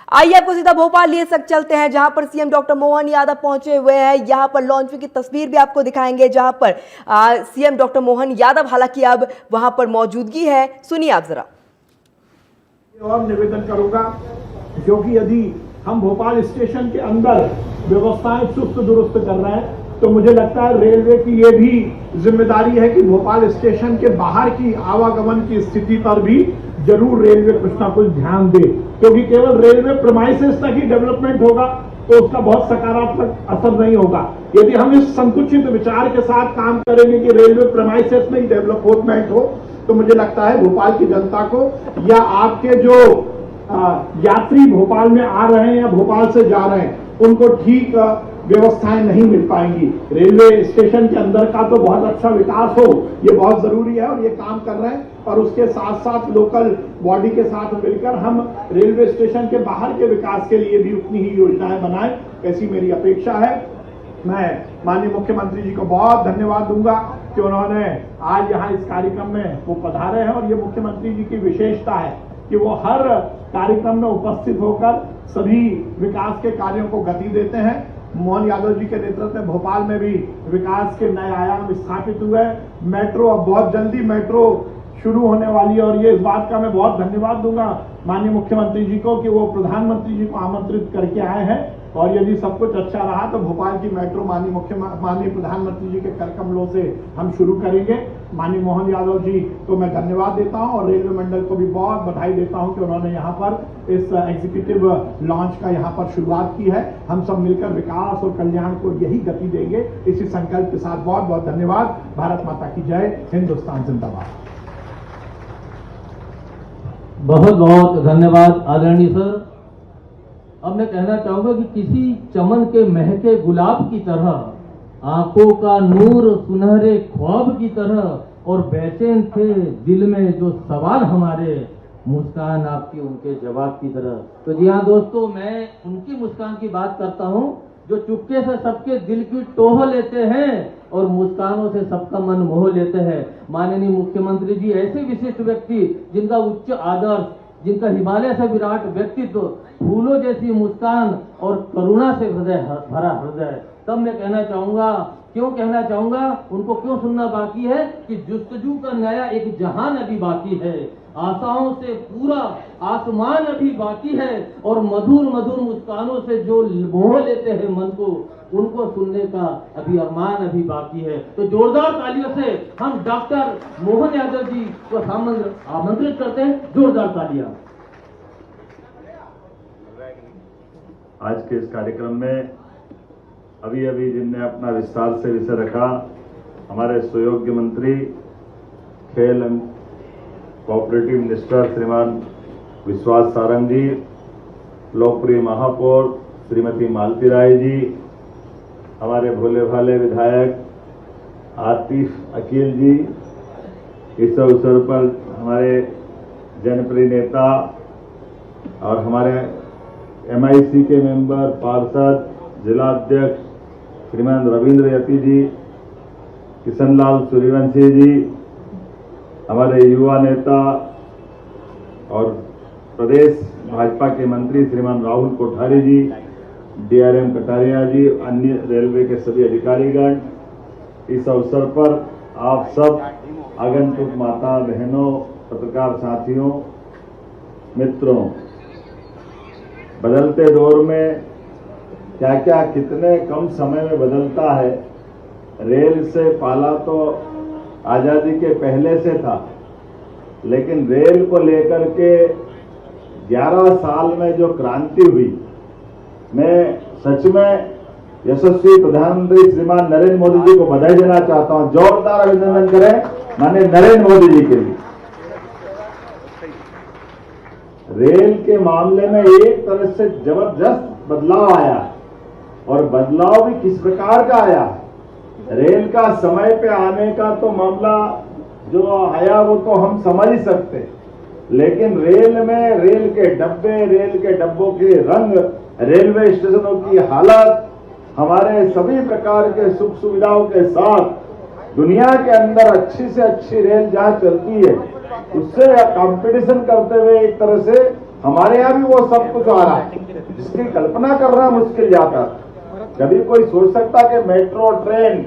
आइए आपको सीधा भोपाल लिए तक चलते हैं, जहां पर सीएम डॉक्टर मोहन यादव पहुंचे हुए हैं। यहां पर लॉन्चिंग की तस्वीर भी आपको दिखाएंगे, जहां पर सीएम डॉक्टर मोहन यादव हालांकि अब वहां पर मौजूदगी है। सुनिए आप जरा। और निवेदन करूंगा, क्योंकि यदि हम भोपाल स्टेशन के अंदर व्यवस्थाएं चुस्त दुरुस्त कर रहे हैं, तो मुझे लगता है रेलवे की ये भी जिम्मेदारी है कि भोपाल स्टेशन के बाहर की आवागमन की स्थिति पर भी जरूर रेलवे कुछ ना कुछ ध्यान दे, क्योंकि केवल रेलवे प्रीमाइसेस तक ही डेवलपमेंट होगा तो उसका बहुत सकारात्मक असर नहीं होगा। यदि हम इस संकुचित विचार के साथ काम करेंगे कि रेलवे प्रीमाइसेस में ही डेवलपमेंट हो, तो मुझे लगता है भोपाल की जनता को या आपके जो यात्री भोपाल में आ रहे हैं या भोपाल से जा रहे हैं, उनको ठीक व्यवस्थाएं नहीं मिल पाएंगी। रेलवे स्टेशन के अंदर का तो बहुत अच्छा विकास हो, ये बहुत जरूरी है और ये काम कर रहे हैं, और उसके साथ साथ लोकल बॉडी के साथ मिलकर हम रेलवे स्टेशन के बाहर के विकास के लिए भी उतनी ही योजनाएं बनाएं, ऐसी मेरी अपेक्षा है। मैं माननीय मुख्यमंत्री जी को बहुत धन्यवाद दूंगा कि उन्होंने आज यहाँ इस कार्यक्रम में वो पधारे हैं, और ये मुख्यमंत्री जी की विशेषता है कि वो हर कार्यक्रम में उपस्थित होकर सभी विकास के कार्यों को गति देते हैं। मोहन यादव जी के नेतृत्व में भोपाल में भी विकास के नए आयाम स्थापित हुए। मेट्रो, अब बहुत जल्दी मेट्रो शुरू होने वाली है, और ये इस बात का मैं बहुत धन्यवाद दूंगा माननीय मुख्यमंत्री जी को कि वो प्रधानमंत्री जी को आमंत्रित करके आए हैं, और यदि सब कुछ अच्छा रहा तो भोपाल की मेट्रो माननीय प्रधानमंत्री जी के कर कमलों से हम शुरू करेंगे। माननीय मोहन यादव जी को मैं धन्यवाद देता हूं, और रेलवे मंडल को भी बहुत बधाई देता हूं कि उन्होंने यहाँ पर इस एग्जीक्यूटिव लॉन्च का यहाँ पर शुरुआत की है। हम सब मिलकर विकास और कल्याण को यही गति देंगे, इसी संकल्प के साथ बहुत बहुत धन्यवाद। भारत माता की जय, हिंदुस्तान जिंदाबाद। बहुत बहुत धन्यवाद आदरणीय सर। अब मैं कहना चाहूंगा कि किसी चमन के महके गुलाब की तरह, आंखों का नूर सुनहरे ख्वाब की तरह, और बेचैन थे दिल में जो सवाल हमारे, मुस्कान आपकी उनके जवाब की तरह। तो जी हाँ दोस्तों, मैं उनकी मुस्कान की बात करता हूँ जो चुपके से सबके दिल की टोह लेते हैं और मुस्कानों से सबका मन मोह लेते हैं। माननीय मुख्यमंत्री जी ऐसे विशिष्ट व्यक्ति जिनका उच्च आदर्श, जिनका हिमालय से विराट व्यक्तित्व, फूलों जैसी मुस्कान और करुणा से भरा हृदय। तब मैं कहना चाहूंगा, क्यों कहना चाहूंगा, उनको क्यों सुनना बाकी है कि जुस्तजू का नया एक जहान अभी बाकी है, आशाओं से पूरा आसमान अभी बाकी है, और मधुर मधुर मुस्कानों से जो मोह लेते हैं मन को, उनको सुनने का अभी अरमान अभी बाकी है। तो जोरदार तालियों से हम डॉक्टर मोहन यादव जी को आमंत्रित करते हैं। जोरदार तालियां। आज के इस कार्यक्रम में अभी अभी जिनने अपना विस्तार से विषय रखा, हमारे सुयोग्य मंत्री खेल एवं कोऑपरेटिव मिनिस्टर श्रीमान विश्वास सारंग जी, लोकप्रिय महापौर श्रीमती मालती राय जी, हमारे भोले भाले विधायक आतिफ अकील जी, इस अवसर पर हमारे जनप्रिय नेता और हमारे MIC के मेंबर, पार्षद, जिला अध्यक्ष श्रीमान रविंद्र यति जी, किशनलाल सूर्यवंशी जी, हमारे युवा नेता और प्रदेश भाजपा के मंत्री श्रीमान राहुल कोठारी जी, DRM कटारिया जी, अन्य रेलवे के सभी अधिकारीगण, इस अवसर पर आप सब आगंतुक माता बहनों, पत्रकार साथियों, मित्रों, बदलते दौर में क्या क्या कितने कम समय में बदलता है। रेल से पाला तो आजादी के पहले से था, लेकिन रेल को लेकर के 11 साल में जो क्रांति हुई, मैं सच में यशस्वी प्रधानमंत्री श्रीमान नरेंद्र मोदी जी को बधाई देना चाहता हूं। जोरदार अभिनंदन करें माननीय नरेंद्र मोदी जी के लिए। रेल के मामले में एक तरह से जबरदस्त बदलाव आया है, और बदलाव भी किस प्रकार का आया है। रेल का समय पे आने का तो मामला जो आया वो तो हम समझ ही सकते, लेकिन रेल में रेल के डब्बे, रेल के डब्बों के रंग, रेलवे स्टेशनों की हालत, हमारे सभी प्रकार के सुख सुविधाओं के साथ दुनिया के अंदर अच्छी से अच्छी रेल जहां चलती है, उससे कंपटीशन करते हुए एक तरह से हमारे यहाँ भी वो सब कुछ आ रहा है, जिसकी कल्पना करना मुश्किल जाता है। कभी कोई सोच सकता कि मेट्रो ट्रेन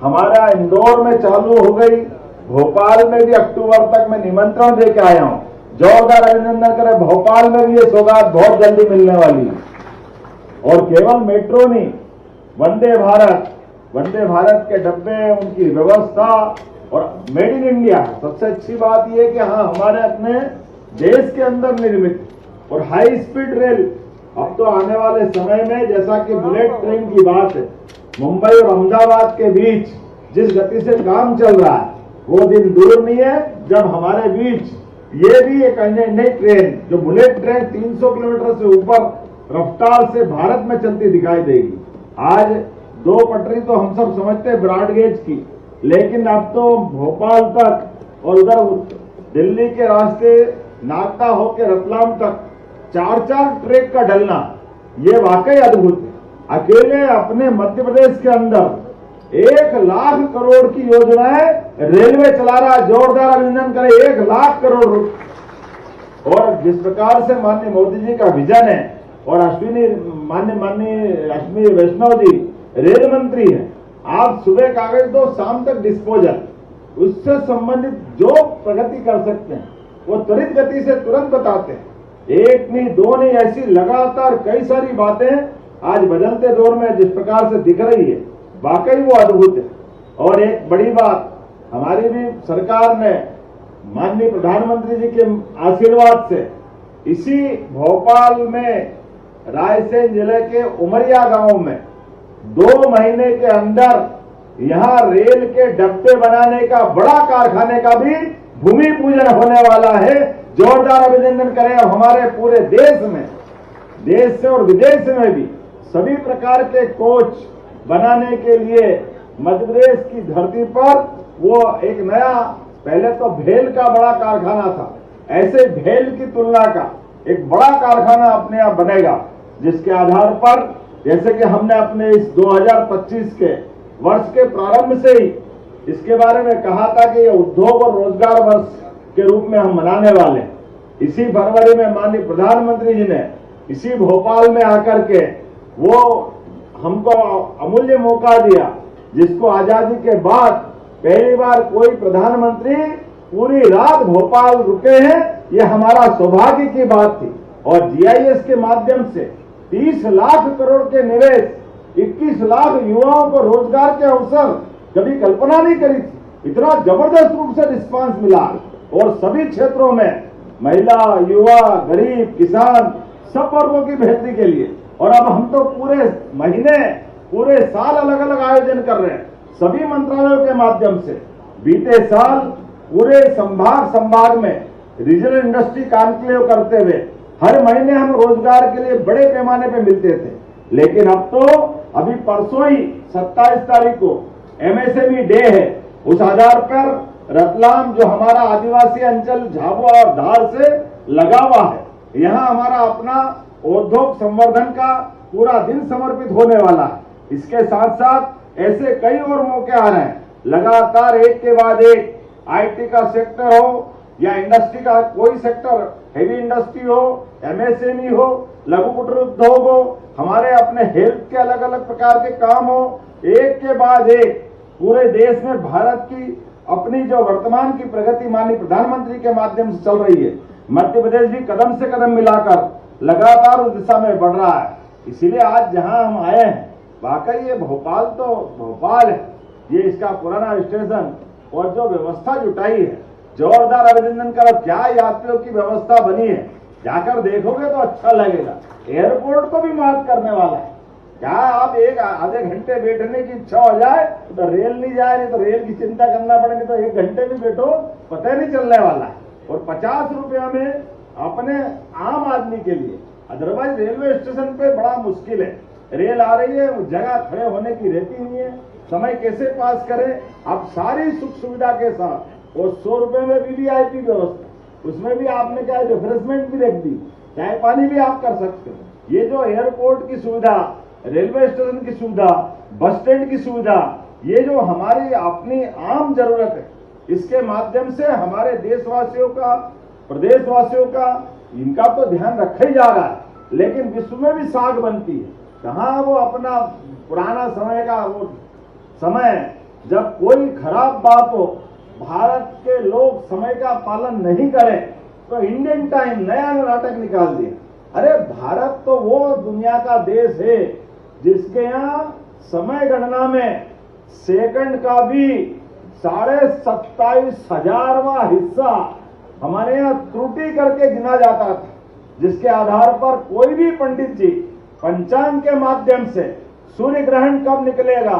हमारा इंदौर में चालू हो गई, भोपाल में भी अक्टूबर तक मैं निमंत्रण दे के आया हूँ, जोरदार अभिनंदन करें। भोपाल में भी ये सौगात बहुत जल्दी मिलने वाली है। और केवल मेट्रो नहीं, वंदे भारत के डब्बे, उनकी व्यवस्था और मेड इन इंडिया। सबसे अच्छी बात यह कि हाँ, हमारे अपने देश के अंदर निर्मित और हाई स्पीड रेल। अब तो आने वाले समय में जैसा कि बुलेट ट्रेन की बात है, मुंबई और अहमदाबाद के बीच जिस गति से काम चल रहा है, वो दिन दूर नहीं है जब हमारे बीच ये भी एक नई ट्रेन, जो बुलेट ट्रेन 300 किलोमीटर से ऊपर रफ्तार से भारत में चलती दिखाई देगी। आज 2 पटरी तो हम सब समझते हैं ब्रॉड गेज की, लेकिन अब तो भोपाल तक और उधर दिल्ली के रास्ते नागदा होकर रतलाम तक 4-4 ट्रैक का डलना, ये वाकई अद्भुत है। अकेले अपने मध्य प्रदेश के अंदर 1 लाख करोड़ की योजनाएं रेलवे चला रहा है। जोरदार अभिनंदन करें, 1 लाख करोड़ रुपए। और जिस प्रकार से माननीय मोदी जी का विजन है, और माननीय अश्विनी वैष्णव जी रेल मंत्री हैं, आप सुबह कागज दो, शाम तक डिस्पोजल, उससे संबंधित जो प्रगति कर सकते हैं वो त्वरित गति से तुरंत बताते हैं। 1 नहीं 2 नहीं, ऐसी लगातार कई सारी बातें आज बदलते दौर में जिस प्रकार से दिख रही है, वाकई वो अद्भुत है। और एक बड़ी बात, हमारी भी सरकार ने माननीय प्रधानमंत्री जी के आशीर्वाद से इसी भोपाल में रायसेन जिले के उमरिया गांव में 2 महीने के अंदर यहां रेल के डब्बे बनाने का बड़ा कारखाने का भी भूमि पूजन होने वाला है। जोरदार अभिनंदन करें। हमारे पूरे देश में, देश से और विदेश में भी सभी प्रकार के कोच बनाने के लिए मध्य प्रदेश की धरती पर वो एक नया, पहले तो भेल का बड़ा कारखाना था, ऐसे भेल की तुलना का एक बड़ा कारखाना अपने आप बनेगा, जिसके आधार पर जैसे कि हमने अपने इस 2025 के वर्ष के प्रारंभ से ही इसके बारे में कहा था कि यह उद्योग और रोजगार वर्ष के रूप में हम मनाने वाले हैं। इसी फरवरी में माननीय प्रधानमंत्री जी ने इसी भोपाल में आकर के वो हमको अमूल्य मौका दिया, जिसको आजादी के बाद पहली बार कोई प्रधानमंत्री पूरी रात भोपाल रुके हैं। ये हमारा सौभाग्य की बात थी। और जीआईएस के माध्यम से 30 लाख करोड़ के निवेश, 21 लाख युवाओं को रोजगार के अवसर, कभी कल्पना नहीं करी थी। इतना जबरदस्त रूप से रिस्पांस मिला और सभी क्षेत्रों में महिला, युवा, गरीब, किसान, सब वर्गों की बेहतरी के लिए। और अब हम तो पूरे महीने, पूरे साल अलग अलग आयोजन कर रहे हैं सभी मंत्रालयों के माध्यम से। बीते साल पूरे संभाग में रीजनल इंडस्ट्री कॉन्क्लेव करते हुए हर महीने हम रोजगार के लिए बड़े पैमाने पे मिलते थे। लेकिन अब तो अभी परसों ही 27 तारीख को एमएसएमई डे है। उस आधार पर रतलाम, जो हमारा आदिवासी अंचल झाबुआ और धार से लगा हुआ है, यहाँ हमारा अपना औद्योग संवर्धन का पूरा दिन समर्पित होने वाला है। इसके साथ साथ ऐसे कई और मौके आ रहे हैं, लगातार एक के बाद एक। आईटी का सेक्टर हो या इंडस्ट्री का कोई सेक्टर, हेवी इंडस्ट्री हो, एमएसएमई हो, लघु कुटीर उद्योग हो, हमारे अपने हेल्थ के अलग अलग प्रकार के काम हो, एक के बाद एक पूरे देश में भारत की अपनी जो वर्तमान की प्रगति माननीय प्रधानमंत्री के माध्यम से चल रही है। मध्य प्रदेश भी कदम से कदम मिलाकर लगातार उस दिशा में बढ़ रहा है। इसीलिए आज जहां हम आए हैं, वाकई ये भोपाल तो भोपाल है, ये इसका पुराना स्टेशन और जो व्यवस्था जुटाई है, जोरदार अभिनंदन करो। क्या यात्रियों की व्यवस्था बनी है, जाकर देखोगे तो अच्छा लगेगा। एयरपोर्ट को भी मात करने वाला है। क्या आप एक आधे घंटे बैठने की इच्छा हो जाए तो रेल नहीं जाए, नहीं तो रेल की चिंता करना पड़ेगी, तो 1 घंटे भी बैठो पता ही नहीं चलने वाला है। और 50 रुपया में अपने आम आदमी के लिए, अदरवाइज रेलवे स्टेशन पे बड़ा मुश्किल है। रेल आ रही है, जगह खड़े होने की रहती नहीं है, समय कैसे पास करें। आप सारी सुख सुविधा के साथ, और 100 रुपए में वीवीआईपी व्यवस्था, उसमें भी आपने क्या रिफ्रेशमेंट भी रख दी, चाय पानी भी आप कर सकते हो। ये जो एयरपोर्ट की सुविधा, रेलवे स्टेशन की सुविधा, बस स्टैंड की सुविधा, ये जो हमारी अपनी आम जरूरत है, इसके माध्यम से हमारे देशवासियों का, प्रदेशवासियों का इनका तो ध्यान रखा ही जा रहा है, लेकिन विश्व में भी साख बनती है। कहाँ वो अपना पुराना समय का वो समय जब कोई खराब बात हो, भारत के लोग समय का पालन नहीं करें तो इंडियन टाइम नया नाटक निकाल दिया। अरे भारत तो वो दुनिया का देश है जिसके यहाँ समय गणना में सेकंड का भी 27,500वां हिस्सा हमारे यहाँ त्रुटि करके गिना जाता था, जिसके आधार पर कोई भी पंडित जी पंचांग के माध्यम से सूर्य ग्रहण कब निकलेगा,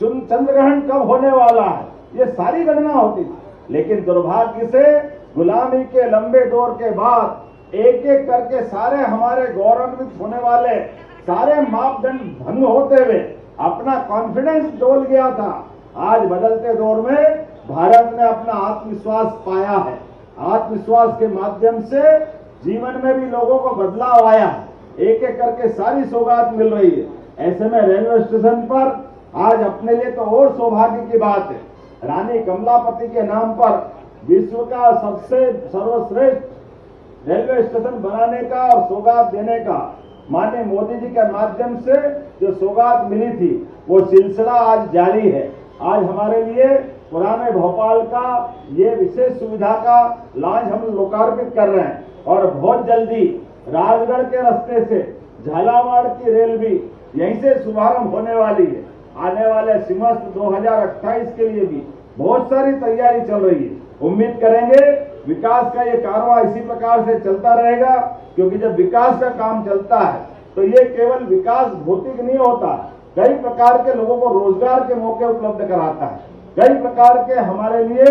चंद्र ग्रहण कब होने वाला है, ये सारी गणना होती थी। लेकिन दुर्भाग्य से गुलामी के लंबे दौर के बाद एक एक करके सारे हमारे गौरवान्वित होने वाले सारे मापदंड भंग होते हुए अपना कॉन्फिडेंस डोल गया था। आज बदलते दौर में भारत ने अपना आत्मविश्वास पाया है। आत्मविश्वास के माध्यम से जीवन में भी लोगों को बदलाव आया है, एक एक करके सारी सौगात मिल रही है। ऐसे में रेलवे स्टेशन पर आज अपने लिए तो और सौभाग्य की बात है, रानी कमलापति के नाम पर विश्व का सबसे सर्वश्रेष्ठ रेलवे स्टेशन बनाने का और सौगात देने का माननीय मोदी जी के माध्यम से जो सौगात मिली थी वो सिलसिला आज जारी है। आज हमारे लिए पुराने भोपाल का ये विशेष सुविधा का लॉन्च हम लोकार्पित कर रहे हैं और बहुत जल्दी राजगढ़ के रास्ते से झालावाड़ की रेल भी यहीं से शुभारंभ होने वाली है। आने वाले सिमस्त 2028 के लिए भी बहुत सारी तैयारी चल रही है। उम्मीद करेंगे विकास का ये कारवां इसी प्रकार से चलता रहेगा, क्योंकि जब विकास का काम चलता है तो ये केवल विकास भौतिक नहीं होता, कई प्रकार के लोगों को रोजगार के मौके उपलब्ध कराता है, कई प्रकार के हमारे लिए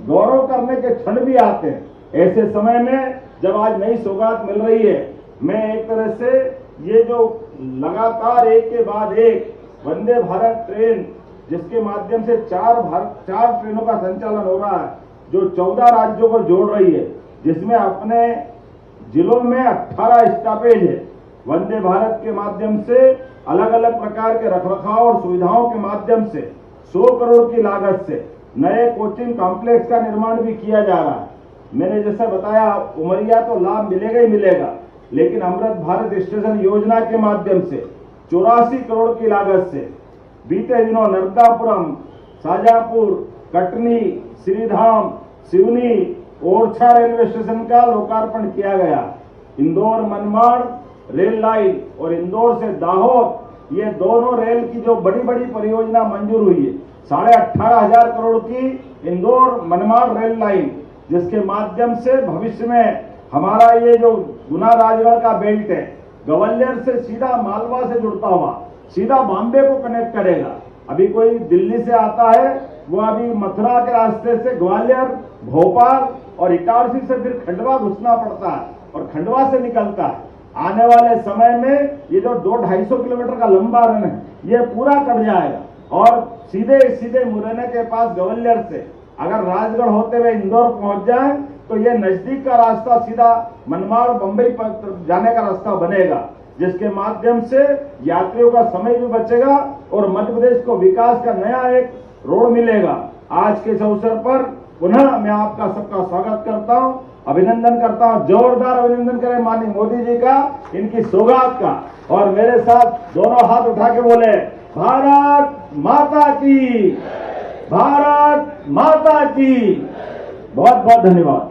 गौरव करने के क्षण भी आते हैं। ऐसे समय में जब आज नई सौगात मिल रही है, मैं एक तरह से ये जो लगातार एक के बाद एक वंदे भारत ट्रेन जिसके माध्यम से चार ट्रेनों का संचालन हो रहा है, जो 14 राज्यों को जोड़ रही है, जिसमें अपने जिलों में 18 स्टॉपेज है। वंदे भारत के माध्यम से अलग अलग प्रकार के रखरखाव और सुविधाओं के माध्यम से 100 करोड़ की लागत से नए कोचिंग कॉम्प्लेक्स का निर्माण भी किया जा रहा है। मैंने जैसे बताया, उमरिया तो लाभ मिलेगा ही मिलेगा, लेकिन अमृत भारत स्टेशन योजना के माध्यम से 84 करोड़ की लागत से बीते दिनों नर्मदापुरम, शाजापुर, कटनी, श्रीधाम, सिवनी, ओरछा रेलवे स्टेशन का लोकार्पण किया गया। इंदौर मनमाड़ रेल लाइन और इंदौर से दाहोद, ये दोनों रेल की जो बड़ी बड़ी परियोजना मंजूर हुई है, 18,500 करोड़ की इंदौर मनमाड़ रेल लाइन, जिसके माध्यम से भविष्य में हमारा ये जो गुना राजगढ़ का बेल्ट है, ग्वालियर से सीधा मालवा से जुड़ता हुआ सीधा बॉम्बे को कनेक्ट करेगा। अभी कोई दिल्ली से आता है, वो अभी मथुरा के रास्ते से ग्वालियर, भोपाल और इटारसी से फिर खंडवा घुसना पड़ता है और खंडवा से निकलता है। आने वाले समय में ये जो 200-250 किलोमीटर का लंबा रन है, ये पूरा कट जाएगा और सीधे सीधे मुरैना के पास ग्वालियर से अगर राजगढ़ होते हुए इंदौर पहुंच जाए तो ये नजदीक का रास्ता सीधा मनमाड़ बंबई पर जाने का रास्ता बनेगा, जिसके माध्यम से यात्रियों का समय भी बचेगा और मध्य प्रदेश को विकास का नया एक रोड मिलेगा। आज के इस अवसर पर पुनः मैं आपका सबका स्वागत करता हूं, अभिनंदन करता हूं। जोरदार अभिनंदन करें माननीय मोदी जी का, इनकी सौगात का, और मेरे साथ दोनों हाथ उठा के बोले भारत माता की, भारत माता की। बहुत बहुत धन्यवाद।